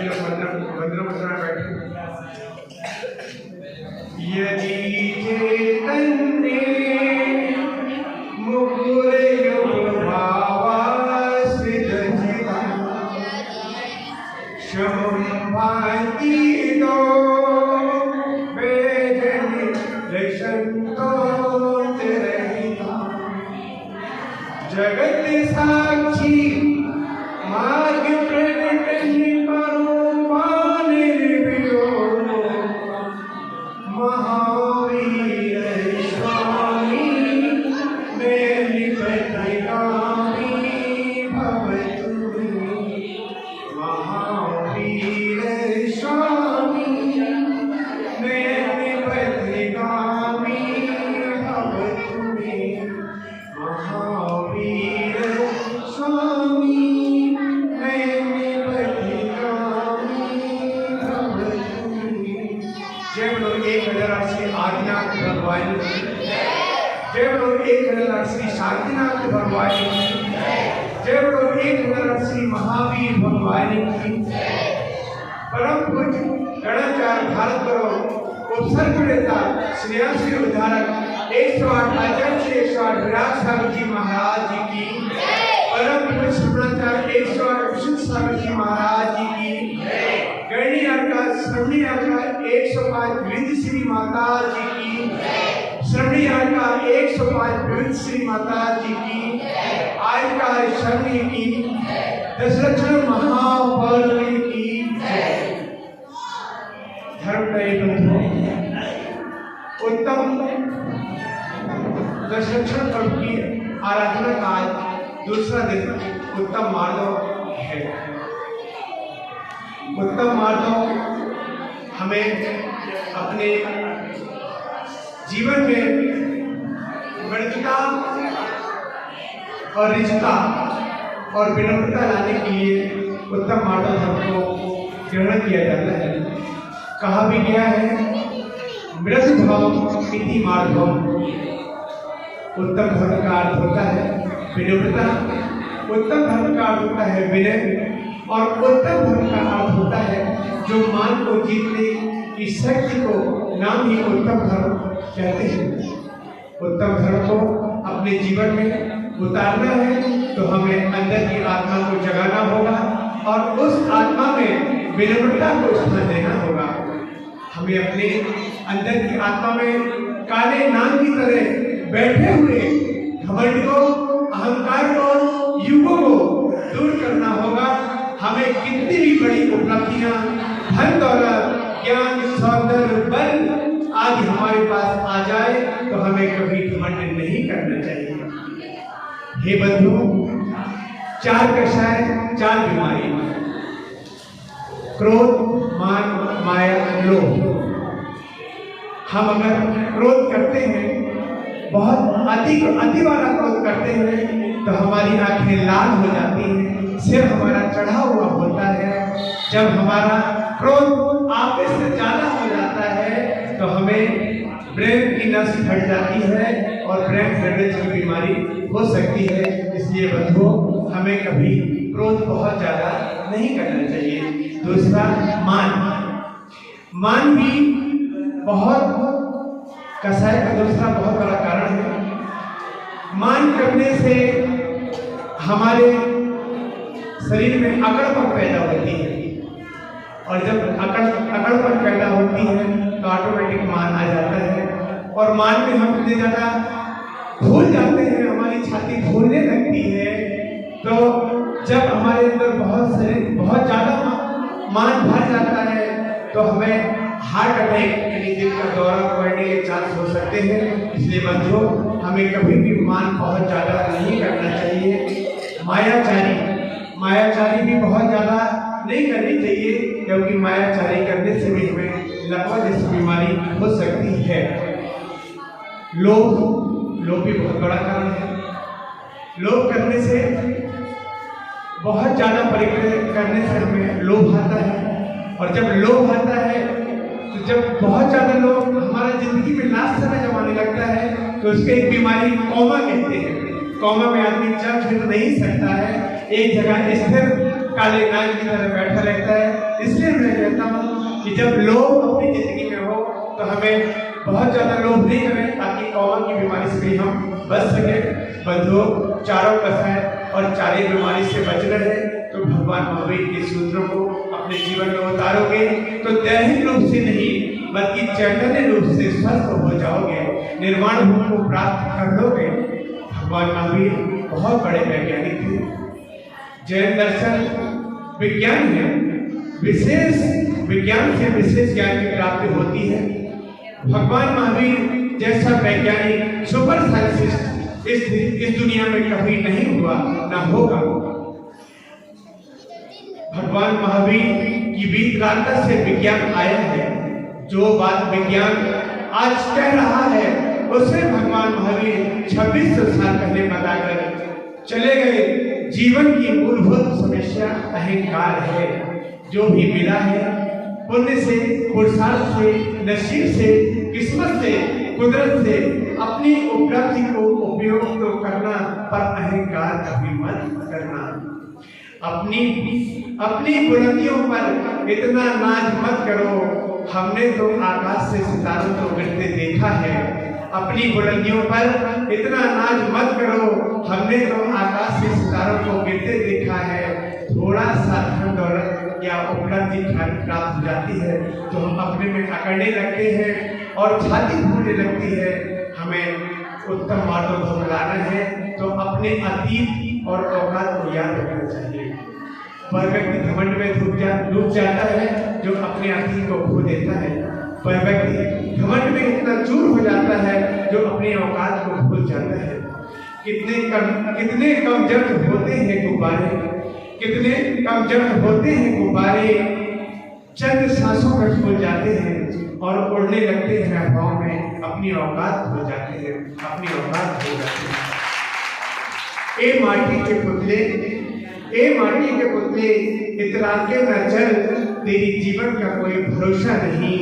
सभी लोग मंदिर मुद्रा में बैठे। यदि चैतन्य मुकुर युग भावास्विदजिता शम्भाति दो वेदनि लक्षंतो तिरहिता जगत साक्षी मार्ग प्रकट निपरुमान निर्वियो महावीर स्वामी मैं निपतिगामी भवतु महावीर स्वामी मैं निपतिगामी भवतु महावीर स्वामी जय बोलो 1000 श्री आदिनाथ भगवान की जय बोलो 1000 श्री शांतिनाथ भगवान की जय बोलो 1000 श्री महावीर भगवान की परम पूज्य गणाचार्य भारत करो उपसर्ग देता श्रेयसी उद्धारक 108 आचार्य श्री 108 विराट सागर जी महाराज जी की परम पूज्य श्रवणाचार्य 108 विशुद्ध सागर जी महाराज जी की गणी आका श्रवणी आका 105 विविध श्री माता जी की श्रवणी आका 105 विविध श्री माता जी की आयका श्रवणी की दशलक्षण महापर्व की धर्म उत्तम दशलक्षण पर्व की आराधना का आज दूसरा दिन उत्तम मार्दव है। उत्तम मार्दव हमें अपने जीवन में मृदुता और रिचता और विनम्रता लाने के लिए उत्तम मार्दव धर्म को ग्रहण किया जाता है। कहा भी गया है मृदु भाव इति मार्दवम। उत्तम धर्म का अर्थ होता है विनम्रता, उत्तम धर्म का अर्थ होता है विनय और उत्तम धर्म का अर्थ होता है जो मान को जीतने की शक्ति को नाम ही उत्तम धर्म कहते हैं। उत्तम धर्म को अपने जीवन में उतारना है तो हमें अंदर की आत्मा को जगाना होगा और उस आत्मा में विनम्रता को स्थान देना होगा। हमें अपने अंदर की आत्मा में काले नाग की तरह बैठे हुए घमंड को, अहंकार को, युगों को दूर करना होगा। हमें कितनी भी बड़ी उपलब्धियां, धन दौलत, ज्ञान, सौंदर्य, बल आदि हमारे पास आ जाए तो हमें कभी घमंड नहीं करना चाहिए। हे बंधु, 4 कषाय 4 बीमारी, क्रोध, मान, माया, लोभ। हम अगर क्रोध करते हैं, बहुत अति वाला क्रोध करते हैं तो हमारी आंखें लाल हो जाती हैं, सिर हमारा चढ़ा हुआ होता है। जब हमारा क्रोध आपस से ज्यादा हो जाता है तो हमें ब्रेन की नस फट जाती है और ब्रेन हेमरेज की बीमारी हो सकती है। इसलिए बंधुओं, हमें कभी क्रोध बहुत ज्यादा नहीं करना चाहिए। दूसरा मान भी बहुत कसाय का दूसरा बहुत बड़ा कारण है। मान करने से हमारे शरीर में अकड़पन पैदा होती है और जब अकड़पन पैदा होती है तो ऑटोमेटिक मान आ जाता है और मान में हम इतने ज्यादा भूल जाते हैं, हमारी छाती फूलने लगती है। तो जब हमारे अंदर बहुत ज्यादा मान भर जाता है तो हमें हार्ट अटैक यानी दिल का दौरा पड़ने के चांस हो सकते हैं। इसलिए बंधुओं, हमें कभी भी मान बहुत ज्यादा नहीं करना चाहिए। मायाचारी भी बहुत ज्यादा नहीं करनी चाहिए, क्योंकि मायाचारी करने से भी हमें लकवा जैसी बीमारी हो सकती है। लोभ भी बहुत बड़ा कारण है। लोभ करने से, बहुत ज्यादा परिक्रय करने से हमें लोभ आता है और जब लोभ आता है तो जब बहुत ज्यादा लोग हमारा जिंदगी में लास्ट समय जब आने लगता है तो उसके एक बीमारी कौमा कहते हैं। कौमा में आदमी चल फिर नहीं सकता है, एक जगह स्थिर काले नाग की तरह बैठा रहता है। इसलिए मैं कहता हूँ कि जब लोभ अपनी जिंदगी में हो तो हमें बहुत ज्यादा लोभ नहीं करें, ताकि कौमा की बीमारी से भी हम बच सके। बंधुओं, चारों कसाय और चारे बीमारी से बच रहे तो भगवान महावीर के सूत्रों को अपने जीवन में उतारोगे तो दैहिक रूप से नहीं बल्कि चैतन्य रूप से स्वस्थ हो जाओगे, निर्वाण भूमि को प्राप्त कर लोगे। भगवान महावीर बहुत बड़े वैज्ञानिक थे। जैन दर्शन विज्ञान है, विशेष विज्ञान से विशेष ज्ञान की प्राप्ति होती है। भगवान महावीर जैसा वैज्ञानिक सुपर साइंटिस्ट इस दुनिया में कभी नहीं हुआ, ना होगा। भगवान महावीर की वीतरागता से विज्ञान आया है। जो बात विज्ञान आज कह रहा है उसे भगवान महावीर 2600 साल पहले बताकर चले गए। जीवन की मूलभूत समस्या अहंकार है। जो भी मिला है पुण्य से, पुरुषार्थ से, नसीब से, किस्मत से, कुदरत से अपनी उपलब्धि को उपयोग तो करना, पर अहंकार कभी मत करना। अपनी बुलंदियों पर इतना नाज मत करो। हमने तो आकाश से सितारों को गिरते देखा है। अपनी बुलंदियों पर इतना नाज मत करो। हमने तो आकाश से सितारों को गिरते देखा है। थोड़ा सा धन दौलत या उपलब्धि प्राप्त हो जाती है तो हम अपने में अकड़ने लगते हैं और छाती फूलने लगती है। हमें उत्तम मार्गों को बुलाना है तो अपने अतीत और औकात को याद रखना चाहिए। वह व्यक्ति घमंड में डूब जाता है जो अपने अतीत को खो देता है। वह व्यक्ति घमंड में इतना चूर हो जाता है जो अपने औकात को भूल जाता है। कितने कम जब्त होते हैं गुब्बारे, कितने कम जब्त होते हैं गुब्बारे, चंद सांसों में खो जाते हैं और उड़ने लगते हैं हवाओं में, अपनी औकात हो जाते हैं, अपनी औकात हो जाते हैं। ए माटी के पुतले इतराते न चल, तेरी जीवन का कोई भरोसा नहीं।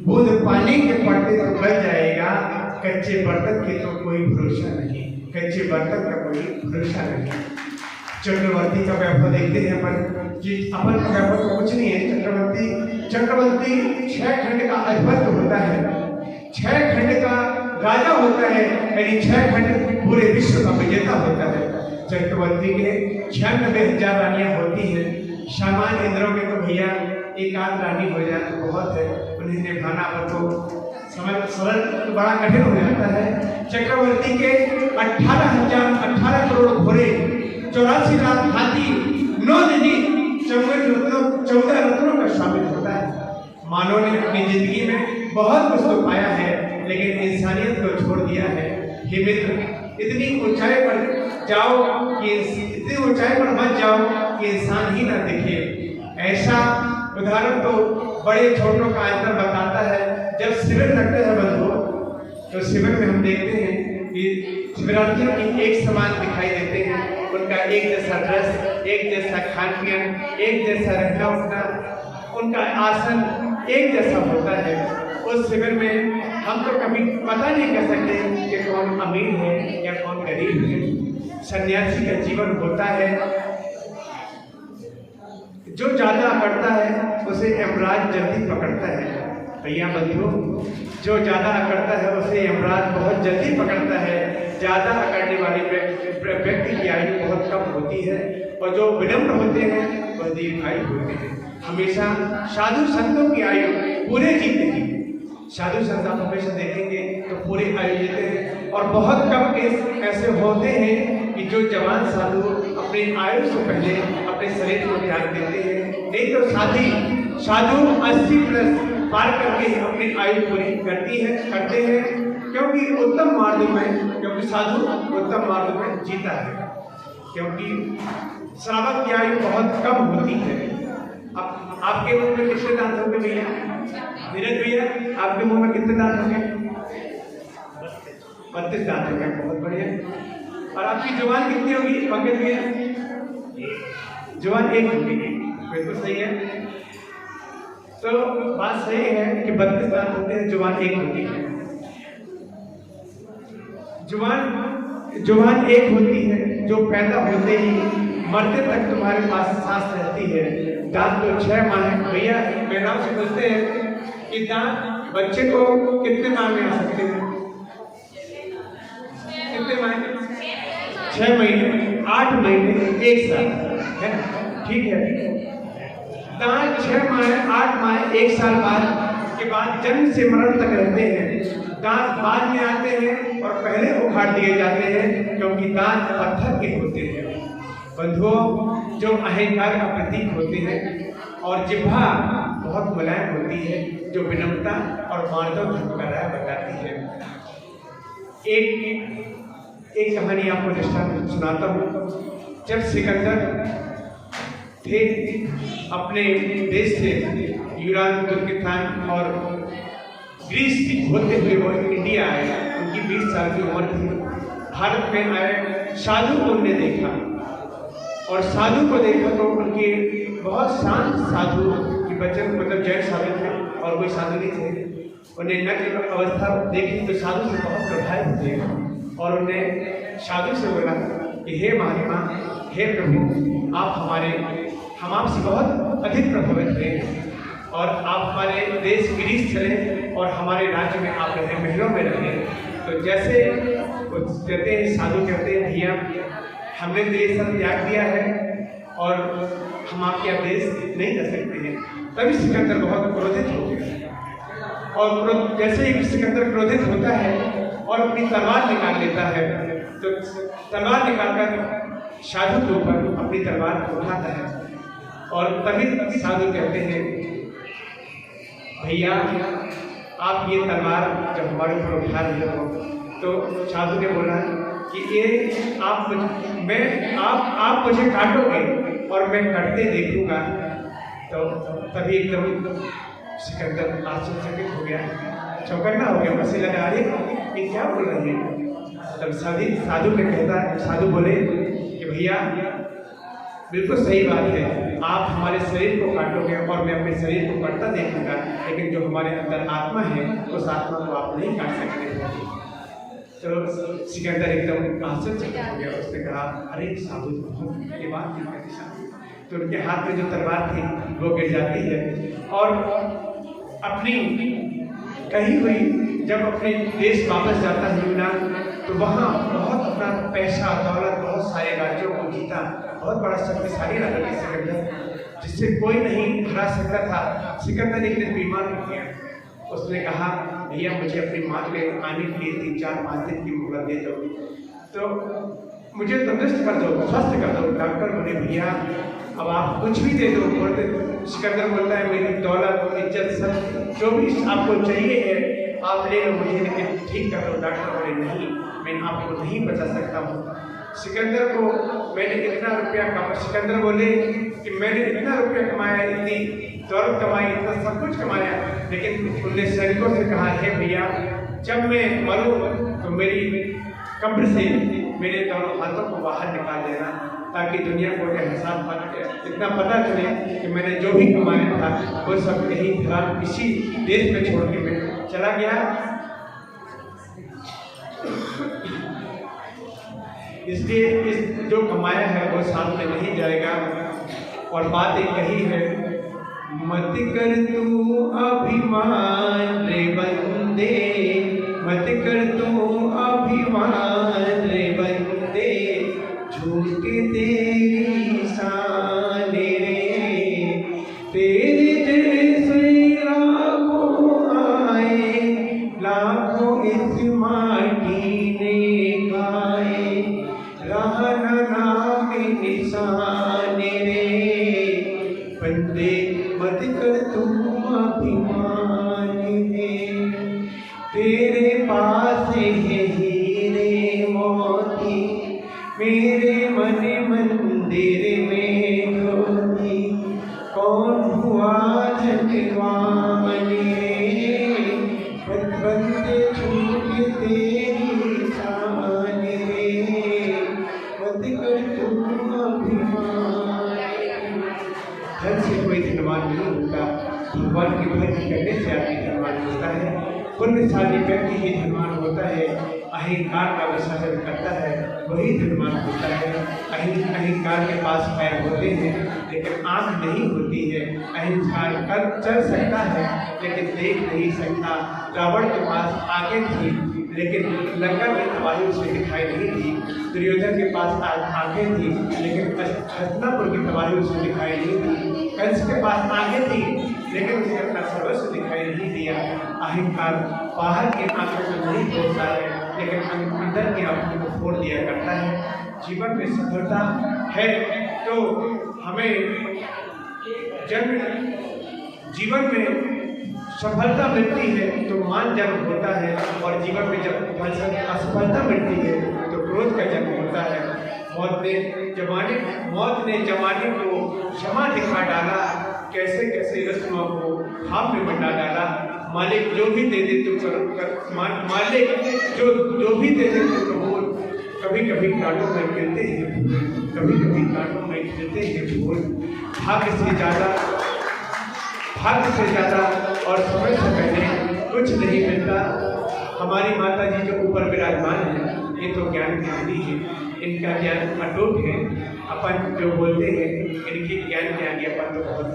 बूंद पानी के पड़ते तो गल जाएगा, कच्चे बर्तन के तो कोई भरोसा नहीं, कच्चे बर्तन का कोई भरोसा नहीं। चक्रवर्ती का वैभव देखते हैं अपन कि अपन का वैभव तो कुछ नहीं है। चक्रवर्ती 6 खंड का अधिपति होता है, 6 खंड का राजा होता है, यानी 6 खंड पूरे विश्व का विजेता होता है। चक्रवर्ती के 96,000 रानियां होती हैं। सामान्य इंद्रों में तो भैया एक आध रानी हो जाए तो बहुत है, उन्हें निभाना पर तो सरल तो बड़ा कठिन हो जाता है। चक्रवर्ती के 18 करोड़ घोड़े, 84 लाख हाथी, 9 नदी, 14 रत्नों का शामिल होता है। मानव ने अपनी जिंदगी में बहुत कुछ तो पाया है लेकिन इंसानियत को छोड़ दिया है। हे मित्र, इतनी ऊंचाई पर जाओ कि इतनी ऊंचाई पर मत जाओ कि इंसान ही ना दिखे। ऐसा उदाहरण तो बड़े छोटों का अंतर बताता है। जब शिविर लगते हैं बंधुओं तो शिविर में हम देखते हैं कि शिविरार्थियों की एक समान दिखाई देते हैं। उनका एक जैसा ड्रेस, एक जैसा खान पीन, एक जैसा रहना उठना, उनका आसन एक जैसा होता है। उस शिविर में हम तो कभी पता नहीं कर सकते कि कौन अमीर है या कौन गरीब है। सन्यासी का जीवन होता है, जो ज्यादा अकड़ता है उसे यमराज जल्दी पकड़ता है। भैया बंधुओं, जो ज्यादा अकड़ता है उसे यमराज बहुत जल्दी पकड़ता है। ज्यादा अकड़ने वाले व्यक्ति की आयु बहुत कम होती है और जो विनम्र होते हैं वह दीर्घायु होते हैं। हमेशा साधु संतों की आयु पूरे जीते हैं। साधु संत आप हमेशा देखेंगे तो पूरे आयु जीते हैं और बहुत कम केस ऐसे होते हैं कि जो जवान साधु अपनी आयु से पहले अपने शरीर को ध्यान देते हैं। नहीं तो साधु 80 प्लस पार करके अपनी आयु पूरी करते हैं क्योंकि उत्तम मार्ग में, क्योंकि साधु उत्तम मार्ग में जीता है। क्योंकि श्रावक की आयु बहुत कम होती है। अब आपके मुंह में कितने दांत होंगे भैया? धीरज भैया, आपके मुंह में कितने दांत होंगे? 32 दांत होंगे, बहुत बढ़िया। और आपकी जुबान कितनी होगी पंकज भैया? जुबान 1 होगी, बिल्कुल सही है। तो बात सही है कि 32 दांत होते हैं, जुबान 1 होती है। जुबान 1 होती है जो पैदा होते ही मरते तक तुम्हारे पास सांस रहती है। दांत तो 6 माह है। भैया महिलाओं से पूछते हैं कि दांत बच्चे को कितने माह में आ सकते हैं? कितने माह? 6 महीने, 8 महीने, 1 साल, है ना? ठीक है। दांत 6 माह, 8 माह, 1 साल बाद के बाद जन्म से मरण तक रहते हैं। दांत बाद में आते हैं और पहले उखाड़ दिए जाते हैं, क्योंकि दांत पत्थर के होते हैं बंधुओं, जो अहंकार का प्रतीक होते हैं, और जिह्वा बहुत मुलायम होती है, जो विनम्रता और मानव धर्म का राह बताती है। एक कहानी आपको दृष्टांत सुनाता हूँ। जब सिकंदर थे अपने देश से यूनान, तुर्किस्तान और ग्रीस होते हुए वो इंडिया आए, उनकी 20 साल की उम्र थी। भारत में आए, साधु को उन्होंने देखा, और साधु को देखा तो उनके बहुत शांत साधु की बचन, मतलब जैन साधु थे और कोई साधु नहीं थे। उन्हें नग्न अवस्था देखी तो साधु से बहुत प्रभावित हुए, और उन्हें साधु से बोला कि हे महात्मा, हे प्रभु, हम आपसे बहुत अधिक प्रभावित हुए, और आप हमारे देश ग्रीस चले और हमारे राज्य में आप रहे, महलों में रहे। तो जैसे वो कहते हैं, साधु कहते हैं, भैया हमने तो ये सब त्याग दिया है और हम आपके यहाँ देश नहीं रह सकते हैं। तभी सिकंदर बहुत क्रोधित हो गया, और जैसे ही सिकंदर क्रोधित होता है और अपनी तलवार निकाल लेता है, तो तलवार निकालकर साधु के ऊपर अपनी तलवार उठाता है, और तभी साधु कहते हैं, भैया आप ये तलवार जब हमारे ऊपर उठा रहे हो, तो साधु ने बोला कि ये आप मुझे काटोगे और मैं कटते देखूंगा। तो तभी एकदम सिकंदर आश्चर्यचकित हो गया, चौकन्ना हो गया, हंसी लगा, अरे ये क्या बोल रहे हैं? तब साधु ने कहता, साधु बोले कि भैया बिल्कुल सही बात है, आप हमारे शरीर को काटोगे और मैं अपने शरीर को कटता देखूंगा, लेकिन जो हमारे अंदर आत्मा है उस आत्मा को आप नहीं काट सकते। तो सिकंदर एकदम आश्चर्यचकित हो गया। उसने कहा, अरे साधु, ये बात नहीं कहती साधु। तो उनके हाथ में जो तलवार थी वो गिर जाती है, और अपनी कही हुई जब अपने देश वापस जाता है यूनान, तो वहाँ बहुत अपना पैसा दौलत, बहुत सारे राज्यों को जीता, बहुत बड़ा शक्तिशाली राजा था सिकंदर, जिससे कोई नहीं हरा सकता था। सिकंदर एक दिन बीमार हो गया। उसने कहा, भैया मुझे अपनी माँ के आने के लिए 3-4-5 दिन की मोहलत दे दो, तो मुझे तंदुरुस्त कर दो, स्वस्थ कर दो। डॉक्टर बोले, भैया अब आप कुछ भी दे दो। सिकंदर बोलता है, मेरी दौलत, इज्जत, सब जो भी आपको चाहिए है आप ले लो मुझे, लेकिन ठीक कर दो। डॉक्टर बोले, नहीं, मैं आपको नहीं बचा सकता हूँ। सिकंदर को मैंने इतना रुपया कमाया, सिकंदर बोले कि मैंने इतना रुपया कमाया, इतनी दौलत कमाई, इतना सब कुछ कमाया, लेकिन उनने सैनिकों से कहा, है भैया जब मैं मरूँ तो मेरी कब्र से मेरे दोनों हाथों को बाहर निकाल देना, ताकि दुनिया को इतना पता चले कि मैंने जो भी कमाया था वो सब यही था, इसी देश में छोड़ के मैं चला गया। इसलिए इस जो कमाया है वो साथ में नहीं जाएगा। और बात एक कही है, मत कर तू अभिमान रे बंदे, मत कर तू अभिमान रे बंदे, झूठ तेरी शान रे, तेरे जैसे लाखों आए, लाखों इस माटी ने खाए, रहना नाम निशान रे, बंदे मत कर तुम अभिमान है, तेरे पास है हीरे मोती, मेरे मन मंदिर में ज्योति, कौन हुआ धनवान रे, बंदे छूट तेरी शान रे, मत कर तुम अभिमान। धन से कोई धनवान नहीं होता, भगवान की भक्ति करने से आदमी धनवान होता है। पुण्यशाली व्यक्ति ही धनवान होता है, अहंकार का विसर्जन करता है, वो वही धनवान होता है। अहंकार के पास पैर होते हैं लेकिन आँख नहीं होती है। अहंकार कर चल सकता है लेकिन देख नहीं सकता। रावण के पास आंखें थी लेकिन लंका में तबाही उसे दिखाई नहीं दी। दुर्योधन के पास आंखें थी लेकिन हस्तिनापुर की तबाही उसे दिखाई नहीं दी। कंस के पास आंखें थी लेकिन उसे अपना सर्वस्व दिखाई नहीं दिया। अहंकार बाहर की आंखों को नहीं तोड़ता है लेकिन अंदर की आंखों को फोड़ दिया करता है। जीवन में सफलता है तो हमें जीवन में सफलता मिलती है तो मान जन्म होता है, और जीवन में जब असफलता मिलती है तो क्रोध का जन्म होता है। मौत ने जमाने को क्षमा दिखा डाला, कैसे कैसे रस्मों को खाप में बना डाला। मालिक जो भी दे दे तो मालिक जो भी दे दे तो कबूल। कभी कभी कांटों में गिरते हैं फूल, कभी कभी कांटों में गिरते हैं फूल। भाग्य से ज़्यादा और समय से पहले कुछ नहीं मिलता। हमारी माता जी जो ऊपर विराजमान है ये तो ज्ञान की नदी है, इनका ज्ञान अटूट है। अपन जो बोलते हैं इनके ज्ञान के आगे अपन तो बहुत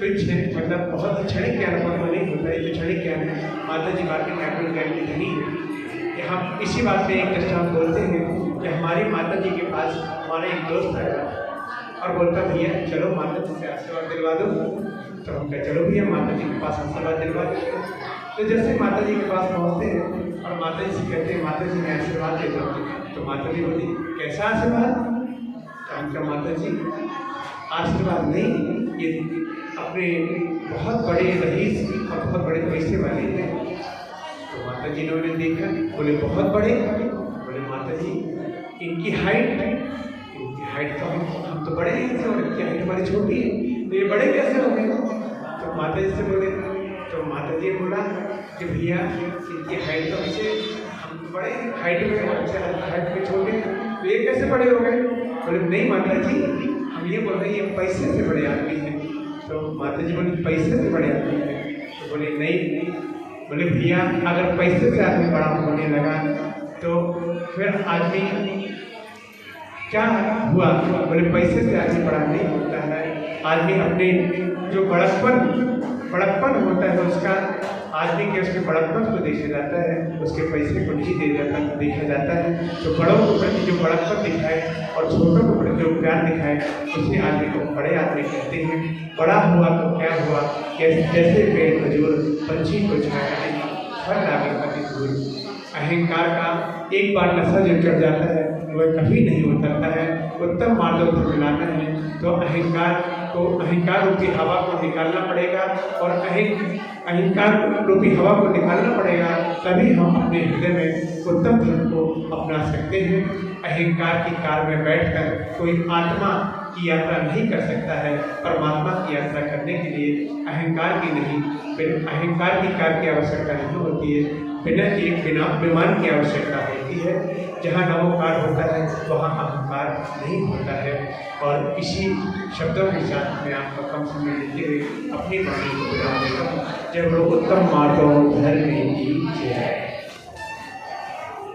तुच्छ है, मतलब बहुत क्षणिक ज्ञान अपन को नहीं होता है। जो क्षणिक ज्ञान है माता जी बाकी ज्ञान की धनी है। हम इसी बात में एक दृष्टांत बोलते हैं कि हमारी माता जी के पास हमारा एक दोस्त आया और बोलता भैया चलो माता जी से आशीर्वाद दिलवा दो। तो हम कहे चलो भैया माता जी के पास आशीर्वाद दिलवा दो। तो जैसे माता जी के पास पहुँचते हैं और माता जी से कहते हैं माता जी मैं आशीर्वाद देता हूँ, तो माता जी बोली कैसा आशीर्वाद? तो हम कहा माता जी आशीर्वाद नहीं, ये अपने बहुत बड़े रईस और बहुत बड़े पैसे वाले हैं। तो माता जी ने उन्हें देखा, बोले बहुत बड़े? बोले माता जी इनकी हाइट तो हम तो बड़े हैं और इनकी हाइट हमारी छोटी है, तो ये बड़े कैसे हो गए? तो माता जी से बोले, तो माता जी बोला कि भैया इनकी हाइट तो हमसे हम तो बड़े हाइट में छोटे, तो ये कैसे बड़े हो गए? बोले नहीं माता जी हम ये बोल रहे हैं ये पैसे से बड़े आदमी हैं। तो माता जी बोली पैसे से बड़े आदमी हैं? तो बोले नहीं। बोले भैया अगर पैसे से आदमी बड़ा होने लगा तो फिर आदमी क्या हुआ? बोले पैसे से आदमी बड़ा नहीं होता है। आदमी अपने जो बड़प्पन होता है उसका आदमी के उसके बड़प्पन को देखा जाता है, उसके पैसे को नहीं देखा जाता है। तो बड़ों के प्रति जो बड़प्पन दिखाए और छोटों के प्रति जो प्यार दिखाए उसी आदमी को बड़े आदमी कहते हैं। बड़ा हुआ तो क्या हुआ, जैसे पेड़ खजूर पंछी को छाया नहीं फल लागे कभी दूर। अहंकार का एक बार नशा जो चढ़ जाता है वह कभी नहीं उतरता है। उत्तम मार्गों को मिलाना है तो अहंकार रूपी हवा को निकालना पड़ेगा, और अहंकार रूपी हवा को निकालना पड़ेगा, तभी हम अपने हृदय में उत्तम धर्म को अपना सकते हैं। अहंकार की कार में बैठकर कोई आत्मा की यात्रा नहीं कर सकता है। परमात्मा की यात्रा करने के लिए अहंकार की कार की आवश्यकता नहीं होती है, बिना विमान की आवश्यकता होती है। जहाँ नमोकार होता है वहाँ अहंकार नहीं होता है। और इसी शब्दों के साथ मैं आपका कम समय लेते हुए अपनी वाणी को विराम देता हूँ। जब लोग उत्तम मार्गों धर्म की जय।